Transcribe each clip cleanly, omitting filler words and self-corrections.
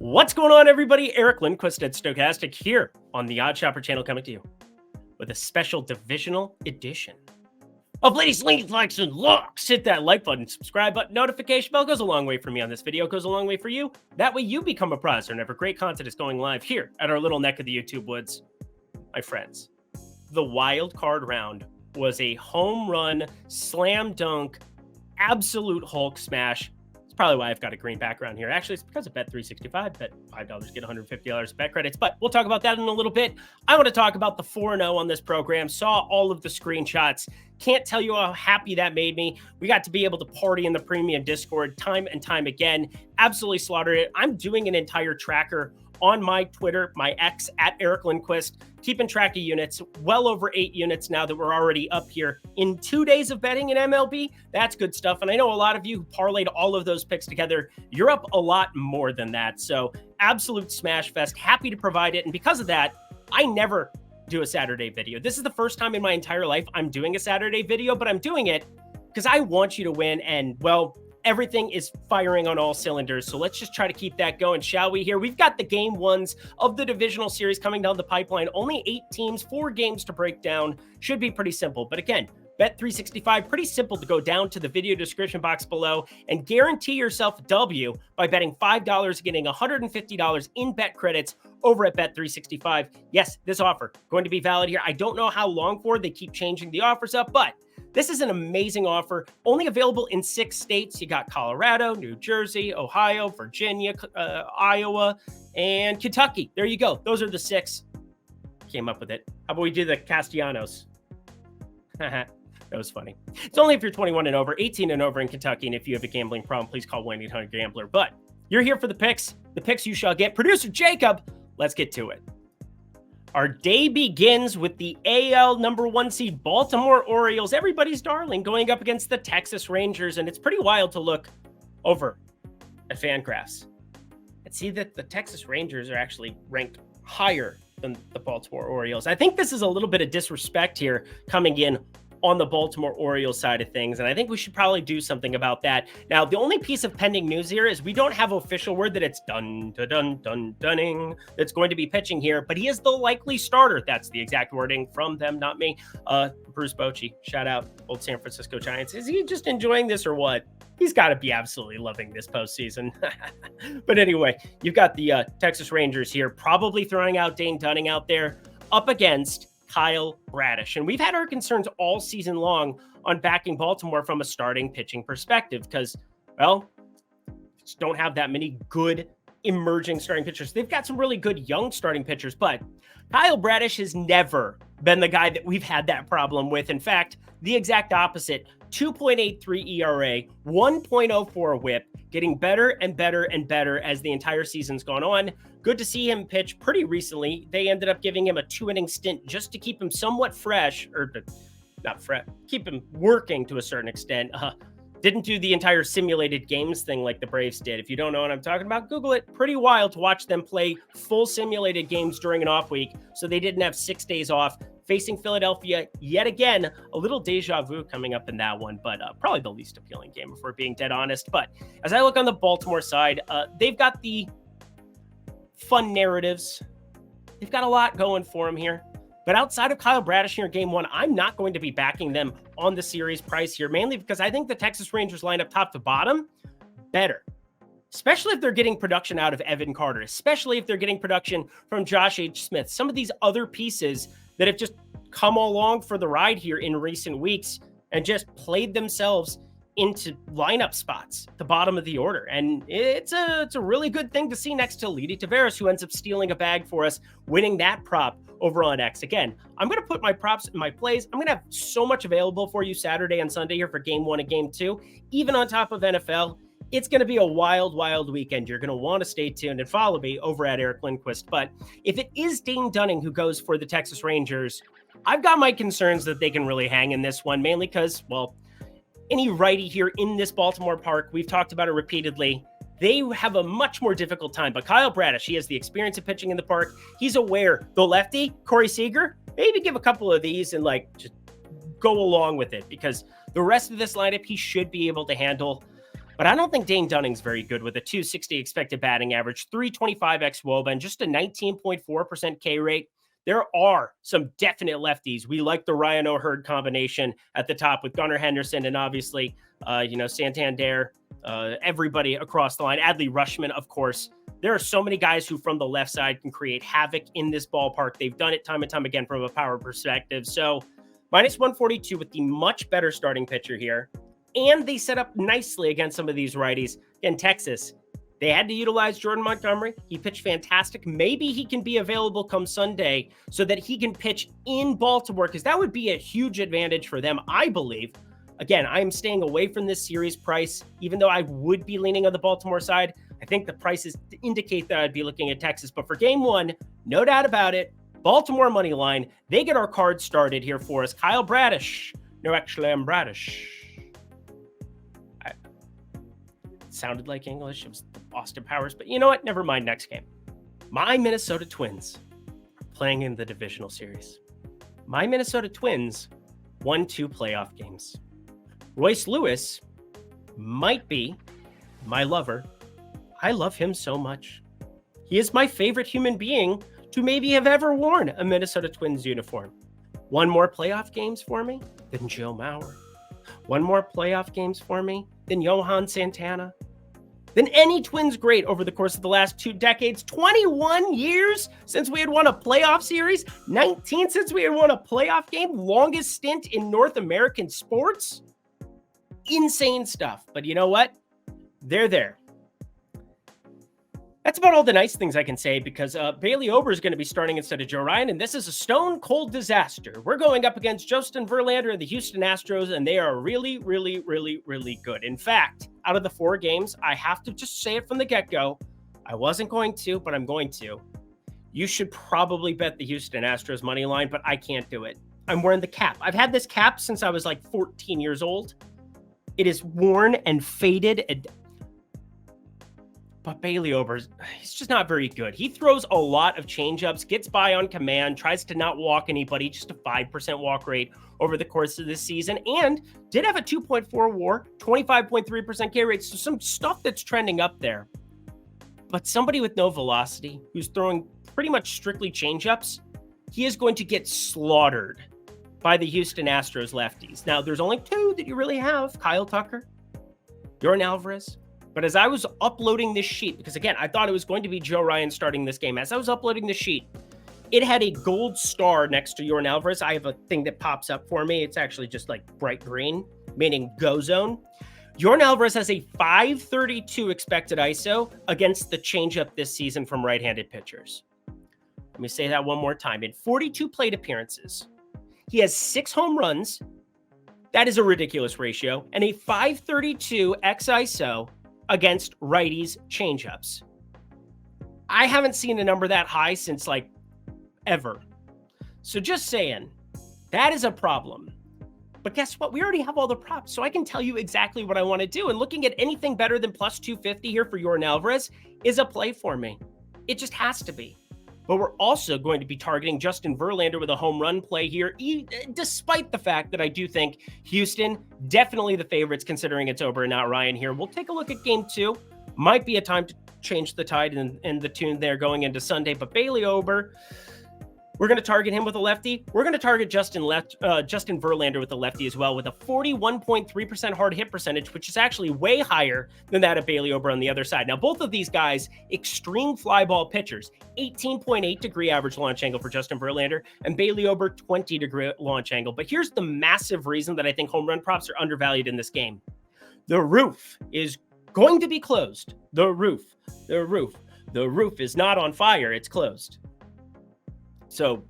What's going on, everybody? Eric Lindquist at Stochastic here on the Odd Shopper channel, coming to you with a special divisional edition of Ladies, Likes, and Looks. Hit that like button, subscribe button, notification bell. Goes a long way for me on this video, goes a long way for you. That way you become a prize whenever great content is going live here at our little neck of the YouTube woods. My friends, the wild card round was a home run, slam dunk, absolute Hulk smash. Probably why I've got a green background here. Actually, it's because of Bet365. Bet $5, get $150 bet credits. But we'll talk about that in a little bit. I want to talk about the 4-0 on this program. Saw all of the screenshots. Can't tell you how happy that made me. We got to be able to party in the premium Discord time and time again. Absolutely slaughtered it. I'm doing an entire tracker on my Twitter, my X, at Eric Lindquist, keeping track of units. Well over 8 units now that we're already up here in 2 days of betting in MLB. That's good stuff. And I know a lot of you who parlayed all of those picks together, you're up a lot more than that. So absolute smash fest. Happy to provide it. And because of that, I never do a Saturday video. This is the first time in my entire life I'm doing a Saturday video, but I'm doing it because I want you to win. And, well, everything is firing on all cylinders. So let's just try to keep that going, shall we? Here we've got the game ones of the divisional series coming down the pipeline. Only 8 teams, 4 games to break down. Should be pretty simple. But again, Bet365, pretty simple to go down to the video description box below and guarantee yourself a W by betting $5, getting $150 in bet credits over at Bet365. Yes, this offer going to be valid here. I don't know how long for. They keep changing the offers up, but this is an amazing offer, only available in 6 states. You got Colorado, New Jersey, Ohio, Virginia, Iowa, and Kentucky. There you go. Those are the 6. Came up with it. How about we do the Castellanos? That was funny. It's only if you're 21 and over, 18 and over in Kentucky, and if you have a gambling problem, please call 1-800-GAMBLER. But you're here for the picks you shall get. Producer Jacob, let's get to it. Our day begins with the AL number 1 seed Baltimore Orioles, everybody's darling, going up against the Texas Rangers. And it's pretty wild to look over at Fangraphs and see that the Texas Rangers are actually ranked higher than the Baltimore Orioles. I think this is a little bit of disrespect here coming in on the Baltimore Orioles side of things, and I think we should probably do something about that. Now, the only piece of pending news here is we don't have official word that it's Dunning that's going to be pitching here, but he is the likely starter. That's the exact wording from them, not me. Bruce Bochy, shout out, old San Francisco Giants. Is he just enjoying this or what? He's got to be absolutely loving this postseason. But anyway, you've got the Texas Rangers here, probably throwing out Dane Dunning out there up against Kyle Bradish. And we've had our concerns all season long on backing Baltimore from a starting pitching perspective because, well, just don't have that many good emerging starting pitchers. They've got some really good young starting pitchers, but Kyle Bradish has never been the guy that we've had that problem with. In fact, the exact opposite. 2.83 ERA, 1.04 whip, getting better and better and better as the entire season's gone on. Good to see him pitch pretty recently. They ended up giving him a 2-inning stint just to keep him somewhat fresh, or not fresh, keep him working to a certain extent. Didn't do the entire simulated games thing like the Braves did. If you don't know what I'm talking about, Google it. Pretty wild to watch them play full simulated games during an off week, so they didn't have 6 days off. Facing Philadelphia yet again, a little deja vu coming up in that one, but probably the least appealing game if we're being dead honest. But as I look on the Baltimore side, they've got the fun narratives. They've got a lot going for them here. But outside of Kyle Bradish here in game 1, I'm not going to be backing them on the series price here, mainly because I think the Texas Rangers lineup top to bottom better. Especially if they're getting production out of Evan Carter, especially if they're getting production from Josh H. Smith. Some of these other pieces that have just come along for the ride here in recent weeks and just played themselves into lineup spots at the bottom of the order. And it's a really good thing to see next to Lindy Taveras, who ends up stealing a bag for us, winning that prop over on X. Again, I'm going to put my props in my plays. I'm going to have so much available for you Saturday and Sunday here for game 1 and game 2, even on top of NFL. It's going to be a wild, wild weekend. You're going to want to stay tuned and follow me over at Eric Lindquist. But if it is Dane Dunning who goes for the Texas Rangers, I've got my concerns that they can really hang in this one, mainly because, well, any righty here in this Baltimore park, we've talked about it repeatedly, they have a much more difficult time. But Kyle Bradish, he has the experience of pitching in the park. He's aware. The lefty, Corey Seager, maybe give a couple of these and just go along with it because the rest of this lineup, he should be able to handle. But I don't think Dane Dunning's very good with a 260 expected batting average, 325 xWOBA, and just a 19.4% K rate. There are some definite lefties. We like the Ryan O'Hearn combination at the top with Gunnar Henderson and obviously, Santander, everybody across the line. Adley Rutschman, of course. There are so many guys who from the left side can create havoc in this ballpark. They've done it time and time again from a power perspective. So minus 142 with the much better starting pitcher here. And they set up nicely against some of these righties. In Texas, they had to utilize Jordan Montgomery. He pitched fantastic. Maybe he can be available come Sunday so that he can pitch in Baltimore, because that would be a huge advantage for them, I believe. Again, I am staying away from this series price, even though I would be leaning on the Baltimore side. I think the prices indicate that I'd be looking at Texas. But for game one, no doubt about it, Baltimore money line. They get our card started here for us. Kyle Bradish. No, actually, I'm Bradish. Sounded like English. It was the Austin Powers, but you know what? Never mind. Next game. My Minnesota Twins are playing in the divisional series. My Minnesota Twins won 2 playoff games. Royce Lewis might be my lover. I love him so much. He is my favorite human being to maybe have ever worn a Minnesota Twins uniform. 1 more playoff games for me than Joe Mauer. 1 more playoff games for me than Johan Santana, than any Twins great over the course of the last 2 decades. 21 years since we had won a playoff series, 19 since we had won a playoff game, longest stint in North American sports. Insane stuff. But you know what? They're there. That's about all the nice things I can say, because Bailey Ober is going to be starting instead of Joe Ryan, and this is a stone cold disaster. We're going up against Justin Verlander and the Houston Astros, and they are really, really, really, really good. In fact, out of the 4 games, I have to just say it from the get-go. I wasn't going to, but I'm going to. You should probably bet the Houston Astros money line, but I can't do it. I'm wearing the cap. I've had this cap since I was like 14 years old. It is worn and faded. But Bailey Ober, he's just not very good. He throws a lot of changeups, gets by on command, tries to not walk anybody, just a 5% walk rate over the course of this season, and did have a 2.4 WAR, 25.3% K rate, so some stuff that's trending up there. But somebody with no velocity, who's throwing pretty much strictly changeups, he is going to get slaughtered by the Houston Astros lefties. Now, there's only 2 that you really have, Kyle Tucker, Yordan Alvarez. But as I was uploading this sheet, because again, I thought it was going to be Joe Ryan starting this game. As I was uploading the sheet, it had a gold star next to Yordan Alvarez. I have a thing that pops up for me. It's actually just like bright green, meaning go zone. Yordan Alvarez has a 532 expected ISO against the changeup this season from right-handed pitchers. Let me say that one more time. In 42 plate appearances, he has 6 home runs. That is a ridiculous ratio. And a 532 xISO against righties changeups. I haven't seen a number that high since like ever. So just saying, that is a problem. But guess what? We already have all the props, so I can tell you exactly what I want to do. And looking at anything better than plus 250 here for Yordan Alvarez is a play for me. It just has to be. But we're also going to be targeting Justin Verlander with a home run play here, despite the fact that I do think Houston, definitely the favorites considering it's Ober and not Ryan here. We'll take a look at game 2. Might be a time to change the tide and the tune there going into Sunday. But Bailey Ober, we're going to target him with a lefty. We're going to target Justin Verlander with a lefty as well, with a 41.3% hard hit percentage, which is actually way higher than that of Bailey Ober on the other side. Now, both of these guys, extreme fly ball pitchers, 18.8 degree average launch angle for Justin Verlander, and Bailey Ober, 20 degree launch angle. But here's the massive reason that I think home run props are undervalued in this game. The roof is going to be closed. The roof is not on fire. It's closed. So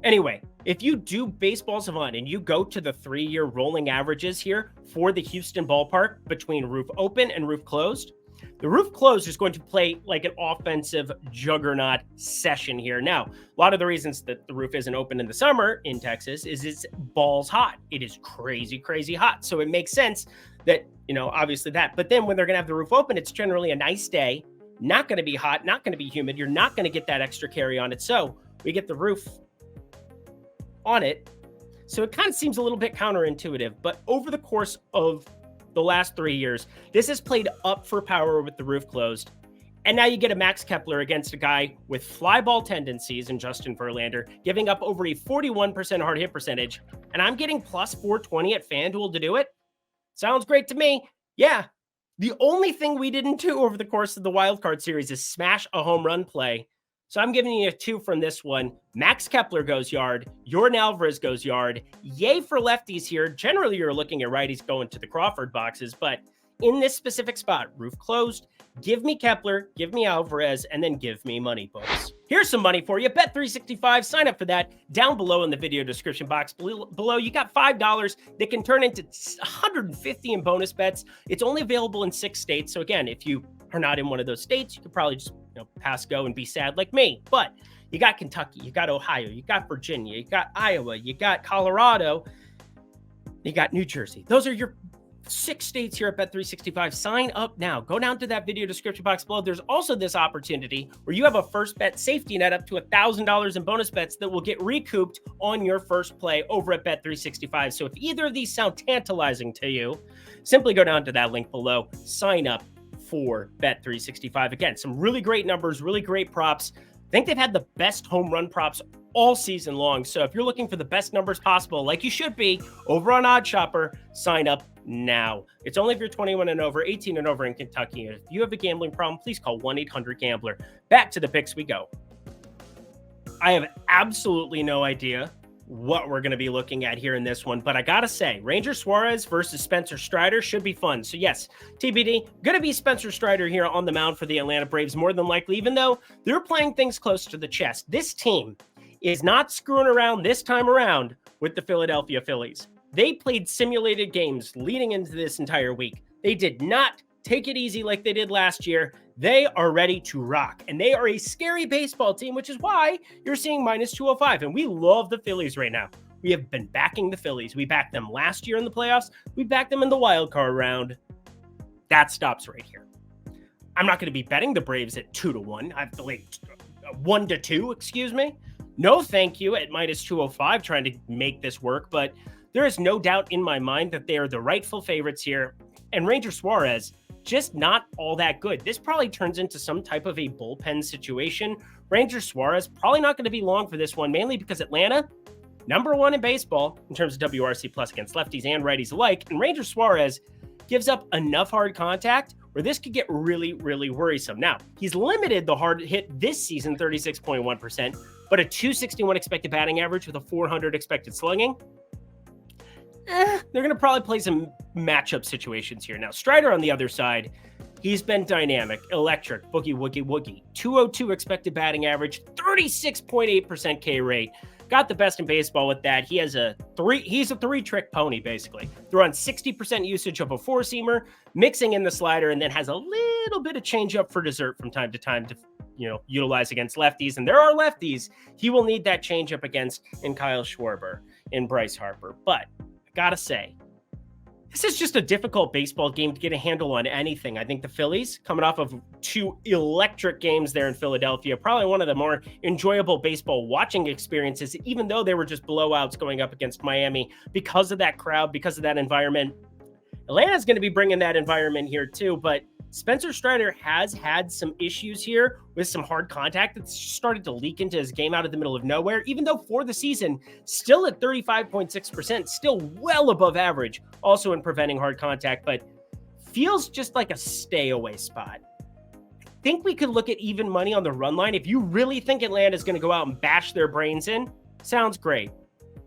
anyway, if you do Baseball Savant and you go to the 3-year rolling averages here for the Houston ballpark between roof open and roof closed, the roof closed is going to play like an offensive juggernaut session here. Now, a lot of the reasons that the roof isn't open in the summer in Texas is it's balls hot. It is crazy, crazy hot. So it makes sense that, obviously that. But then when they're going to have the roof open, it's generally a nice day, not going to be hot, not going to be humid. You're not going to get that extra carry on it. So we get the roof on it. So it kind of seems a little bit counterintuitive, but over the course of the last 3 years. This is played up for power with the roof closed. And now you get a Max Kepler against a guy with fly ball tendencies in Justin Verlander, giving up over a 41% hard hit percentage. And I'm getting plus 420 at FanDuel to do it. Sounds great to me. Yeah. The only thing we didn't do over the course of the wildcard series is smash a home run play. So I'm giving you a 2 from this one. Max Kepler goes yard. Yordan Alvarez goes yard. Yay for lefties here. Generally, you're looking at righties going to the Crawford boxes, but in this specific spot, roof closed, give me Kepler, give me Alvarez, and then give me money, folks. Here's some money for you. Bet365. Sign up for that down below in the video description box. Below, you got $5 that can turn into $150 in bonus bets. It's only available in 6 states. So again, if you are not in one of those states, you could probably just pass go and be sad like me. But you got Kentucky, you got Ohio, you got Virginia, you got Iowa, you got Colorado, you got New Jersey. Those are your 6 states here at Bet365. Sign up now. Go down to that video description box below. There's also this opportunity where you have a first bet safety net up to $1,000 in bonus bets that will get recouped on your first play over at Bet365. So if either of these sound tantalizing to you, simply go down to that link below. Sign up for Bet365. Again, some really great numbers, really great props. I think they've had the best home run props all season long. So if you're looking for the best numbers possible, like you should be, over on OddsShopper, sign up now. It's only if you're 21 and over, 18 and over in Kentucky. And if you have a gambling problem, please call 1-800-GAMBLER. Back to the picks we go. I have absolutely no idea what we're going to be looking at here in this one, but I gotta say, Ranger Suarez versus Spencer Strider should be fun. So yes, TBD, going to be Spencer Strider here on the mound for the Atlanta Braves more than likely, even though they're playing things close to the chest. This team is not screwing around this time around with the Philadelphia Phillies. They played simulated games leading into this entire week. They did not take it easy like they did last year. They are ready to rock, and they are a scary baseball team, which is why you're seeing minus 205. And we love the Phillies right now. We have been backing the Phillies. We backed them last year in the playoffs. We backed them in the wild card round. That stops right here. I'm not going to be betting the Braves at 2-1. I believe 1-2, excuse me. No, thank you at minus 205, trying to make this work. But there is no doubt in my mind that they are the rightful favorites here. And Ranger Suarez, just not all that good. This probably turns into some type of a bullpen situation. Ranger Suarez probably not going to be long for this one, mainly because Atlanta, #1 in baseball in terms of WRC plus against lefties and righties alike. And Ranger Suarez gives up enough hard contact where this could get really, really worrisome. Now, he's limited the hard hit this season, 36.1%, but a 261 expected batting average with a 400 expected slugging. They're going to probably play some matchup situations here. Now, Strider on the other side, he's been dynamic, electric, boogie, woogie, woogie. 202 expected batting average, 36.8% K rate. Got the best in baseball with that. He's a three-trick pony, basically. They're on 60% usage of a four-seamer, mixing in the slider, and then has a little bit of changeup for dessert from time to time to utilize against lefties. And there are lefties he will need that changeup against in Kyle Schwarber, in Bryce Harper. But gotta say, this is just a difficult baseball game to get a handle on anything. I think the Phillies, coming off of 2 electric games there in Philadelphia, probably one of the more enjoyable baseball watching experiences, even though they were just blowouts going up against Miami because of that crowd, because of that environment. Atlanta's going to be bringing that environment here too, but Spencer Strider has had some issues here with some hard contact that's started to leak into his game out of the middle of nowhere, even though for the season, still at 35.6%, still well above average, also in preventing hard contact, but feels just like a stay away spot. I think we could look at even money on the run line. If you really think Atlanta is going to go out and bash their brains in, sounds great.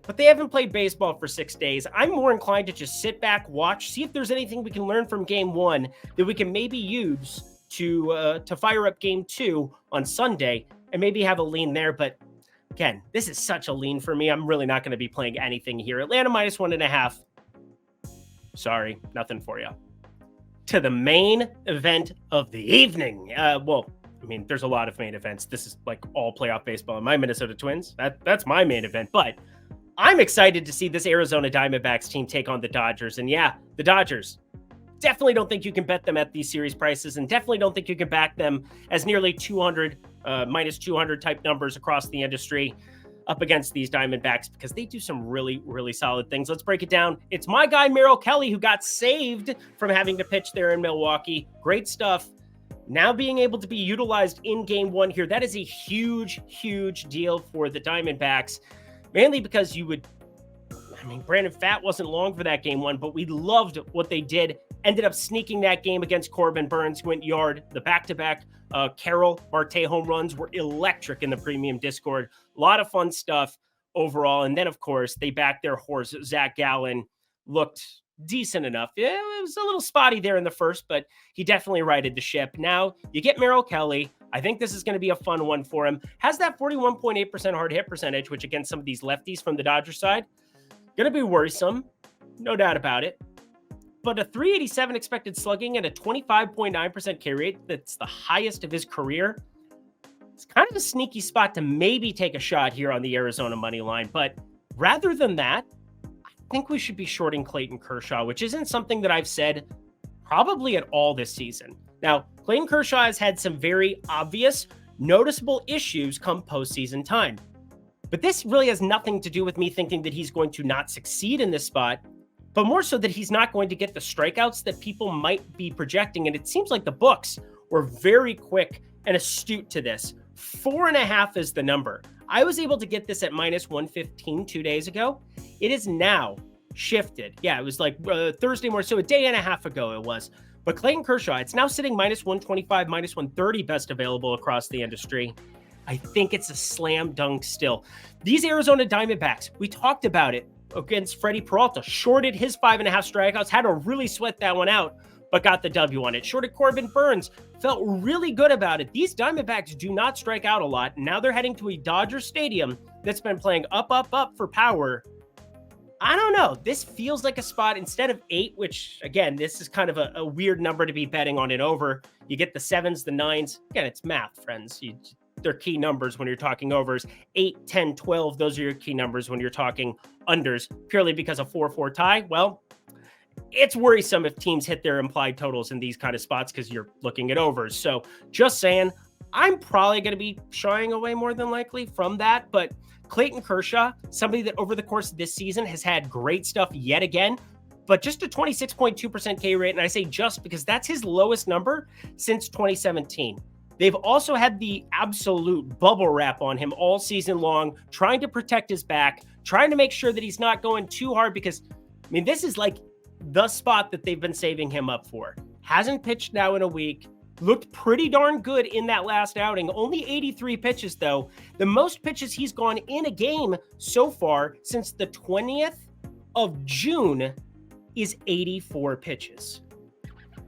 But they haven't played baseball for 6 days. I'm more inclined to just sit back, watch, see if there's anything we can learn from game 1 that we can maybe use to fire up game 2 on Sunday and maybe have a lean there. But again, this is such a lean for me. I'm really not going to be playing anything here. Atlanta minus 1.5. Sorry, nothing for you. To the main event of the evening. There's a lot of main events. This is like all playoff baseball. And my Minnesota Twins, that's my main event. But I'm excited to see this Arizona Diamondbacks team take on the Dodgers. And yeah, the Dodgers, definitely don't think you can bet them at these series prices, and definitely don't think you can back them as nearly 200, minus 200 type numbers across the industry. up against these Diamondbacks because they do some really, really solid things. Let's break it down. It's my guy, Merrill Kelly, who got saved from having to pitch there in Milwaukee. Great stuff. Now being able to be utilized in game one here, that is a huge, huge deal for the Diamondbacks, mainly because Brandon Pfaadt wasn't long for that game one, but we loved what they did. Ended up sneaking that game against Corbin Burns, who went yard. The back-to-back Carroll Marte home runs were electric in the premium Discord. A lot of fun stuff overall. And then, of course, they backed their horse. Zach Gallen looked decent enough. Yeah, it was a little spotty there in the first, but he definitely righted the ship. Now you get Merrill Kelly. I think this is going to be a fun one for him. Has that 41.8% hard hit percentage, which against some of these lefties from the Dodgers side, going to be worrisome. No doubt about it. But a 387 expected slugging and a 25.9% K rate, that's the highest of his career. It's kind of a sneaky spot to maybe take a shot here on the Arizona money line. But rather than that, I think we should be shorting Clayton Kershaw, which isn't something that I've said probably at all this season. Now, Clayton Kershaw has had some very obvious, noticeable issues come postseason time. But this really has nothing to do with me thinking that he's going to not succeed in this spot, but more so that he's not going to get the strikeouts that people might be projecting. And it seems like the books were very quick and astute to this. 4.5 is the number. I was able to get this at minus 115 2 days ago. It is now shifted. Yeah, it was like Thursday morning, so a day and a half ago it was. But Clayton Kershaw, it's now sitting minus 125, minus 130 best available across the industry. I think it's a slam dunk still. These Arizona Diamondbacks, we talked about it against Freddie Peralta, shorted his 5.5 strikeouts, had to really sweat that one out, but got the W on it. Shorted Corbin Burns, felt really good about it. These Diamondbacks do not strike out a lot. Now they're heading to a Dodger Stadium that's been playing up, up, up for power. I don't know. This feels like a spot instead of 8, which again, this is kind of a weird number to be betting on it over. You get the 7s, the 9s. Again, it's math, friends. They're key numbers when you're talking overs. 8, 10, 12, those are your key numbers when you're talking unders, purely because of 4-4 tie. Well, it's worrisome if teams hit their implied totals in these kind of spots because you're looking at overs. So just saying, I'm probably going to be shying away more than likely from that. But Clayton Kershaw, somebody that over the course of this season has had great stuff yet again, but just a 26.2% K rate. And I say just because that's his lowest number since 2017. They've also had the absolute bubble wrap on him all season long, trying to protect his back, trying to make sure that he's not going too hard because, this is like the spot that they've been saving him up for. Hasn't pitched now in a week. Looked pretty darn good in that last outing. Only 83 pitches, though. The most pitches he's gone in a game so far since the 20th of June is 84 pitches.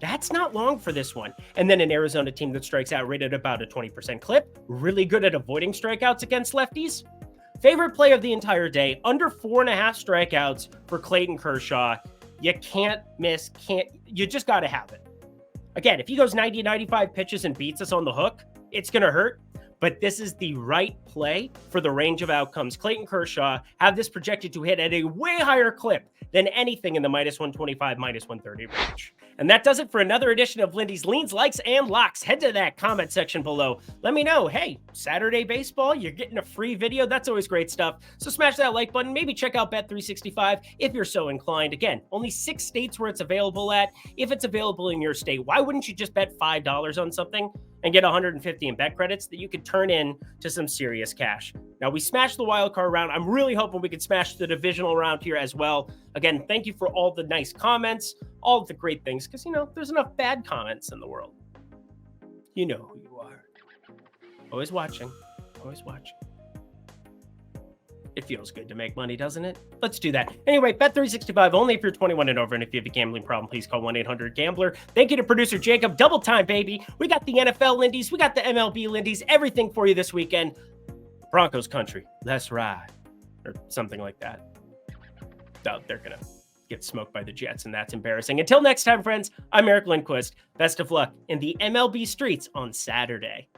That's not long for this one. And then an Arizona team that strikes out rated about a 20% clip. Really good at avoiding strikeouts against lefties. Favorite play of the entire day. Under 4.5 strikeouts for Clayton Kershaw. You can't miss. You just got to have it. Again, if he goes 90, 95 pitches and beats us on the hook, it's going to hurt. But this is the right play for the range of outcomes. Clayton Kershaw have this projected to hit at a way higher clip than anything in the minus 125, minus 130 range. And that does it for another edition of Lindy's Leans, Likes, and Locks. Head to that comment section below. Let me know, hey, Saturday baseball, you're getting a free video. That's always great stuff. So smash that like button. Maybe check out Bet365 if you're so inclined. Again, only 6 states where it's available at. If it's available in your state, why wouldn't you just bet $5 on something and get 150 in bet credits that you could turn in to some serious cash? Now, we smashed the wild card round. I'm really hoping we could smash the divisional round here as well. Again, thank you for all the nice comments, all of the great things, because, there's enough bad comments in the world. You know who you are. Always watching. Always watching. It feels good to make money, doesn't it? Let's do that. Anyway, Bet365 only if you're 21 and over. And if you have a gambling problem, please call 1-800-GAMBLER. Thank you to producer Jacob. Double time, baby. We got the NFL Lindies. We got the MLB Lindies. Everything for you this weekend. Broncos country. Let's ride. Or something like that. Oh, they're going to get smoked by the Jets, and that's embarrassing. Until next time, friends, I'm Eric Lindquist. Best of luck in the MLB streets on Saturday.